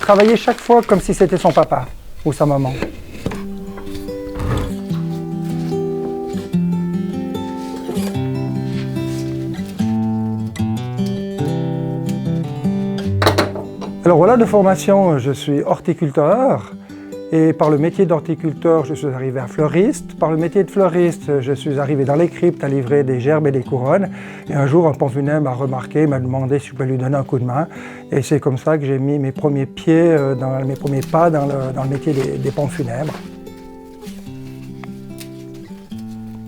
travailler chaque fois comme si c'était son papa ou sa maman. Alors voilà, de formation, je suis horticulteur et par le métier d'horticulteur, je suis arrivé à fleuriste. Par le métier de fleuriste, je suis arrivé dans les cryptes à livrer des gerbes et des couronnes. Et un jour, un pommes m'a remarqué, m'a demandé si je pouvais lui donner un coup de main. Et c'est comme ça que j'ai mis mes premiers pieds, mes premiers pas dans le métier des pompes funèbres.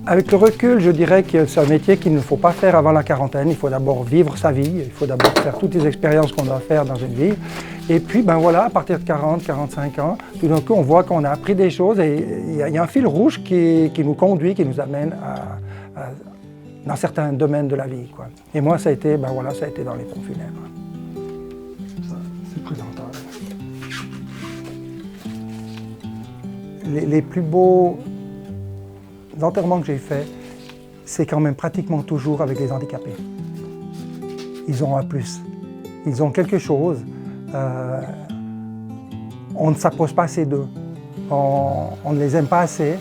Avec le recul, je dirais que c'est un métier qu'il ne faut pas faire avant la quarantaine. Il faut d'abord vivre sa vie, il faut d'abord faire toutes les expériences qu'on doit faire dans une vie. Et puis, ben voilà, à partir de 40, 45 ans, tout d'un coup, on voit qu'on a appris des choses et il y a un fil rouge qui nous conduit, qui nous amène dans certains domaines de la vie, quoi. Et moi, ça a été, ben voilà, ça a été dans les pompes funèbres. C'est présentable. Les plus beaux enterrements que j'ai faits, c'est quand même pratiquement toujours avec les handicapés. Ils ont un plus. Ils ont quelque chose. On ne s'approche pas assez d'eux. On ne les aime pas assez.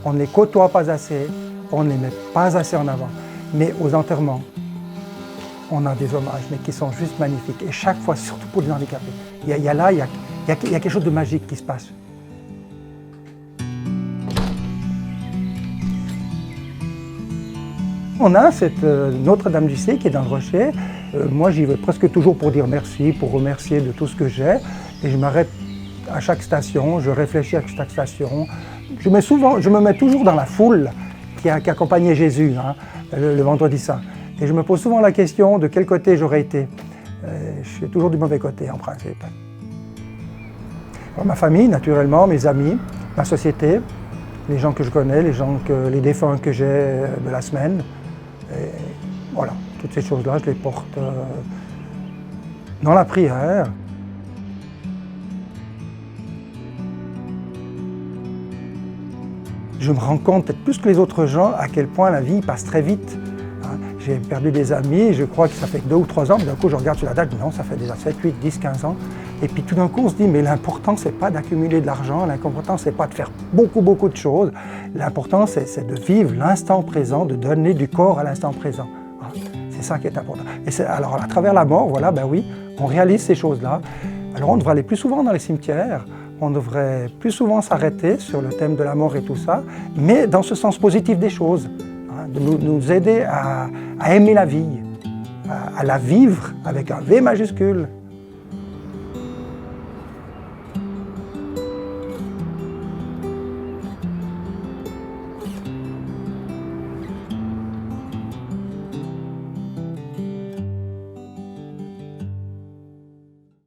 On ne les côtoie pas assez. On ne les met pas assez en avant. Mais aux enterrements, on a des hommages, mais qui sont juste magnifiques. Et chaque fois, surtout pour les handicapés, il y a quelque chose de magique qui se passe. On a cette Notre-Dame-du-Cé qui est dans le Rocher. Moi, j'y vais presque toujours pour dire merci, pour remercier de tout ce que j'ai. Et je m'arrête à chaque station, je réfléchis à chaque station. Je me mets toujours dans la foule qui accompagnait Jésus, hein, le Vendredi Saint. Et je me pose souvent la question de quel côté j'aurais été. Je suis toujours du mauvais côté, en principe. Alors, ma famille, naturellement, mes amis, ma société, les gens que je connais, les défunts que j'ai de la semaine. Et voilà, toutes ces choses-là, je les porte dans la prière. Je me rends compte, peut-être plus que les autres gens, à quel point la vie passe très vite. J'ai perdu des amis, je crois que ça fait 2 ou 3 ans, d'un coup je regarde sur la date, non, ça fait déjà 7, 8, 10, 15 ans. Et puis tout d'un coup on se dit, mais l'important c'est pas d'accumuler de l'argent, l'important c'est pas de faire beaucoup de choses. L'important c'est de vivre l'instant présent, de donner du corps à l'instant présent. C'est ça qui est important. Et alors à travers la mort, voilà, ben oui, on réalise ces choses-là. Alors on devrait aller plus souvent dans les cimetières, on devrait plus souvent s'arrêter sur le thème de la mort et tout ça, mais dans ce sens positif des choses. De nous aider à aimer la vie, à la vivre avec un V majuscule.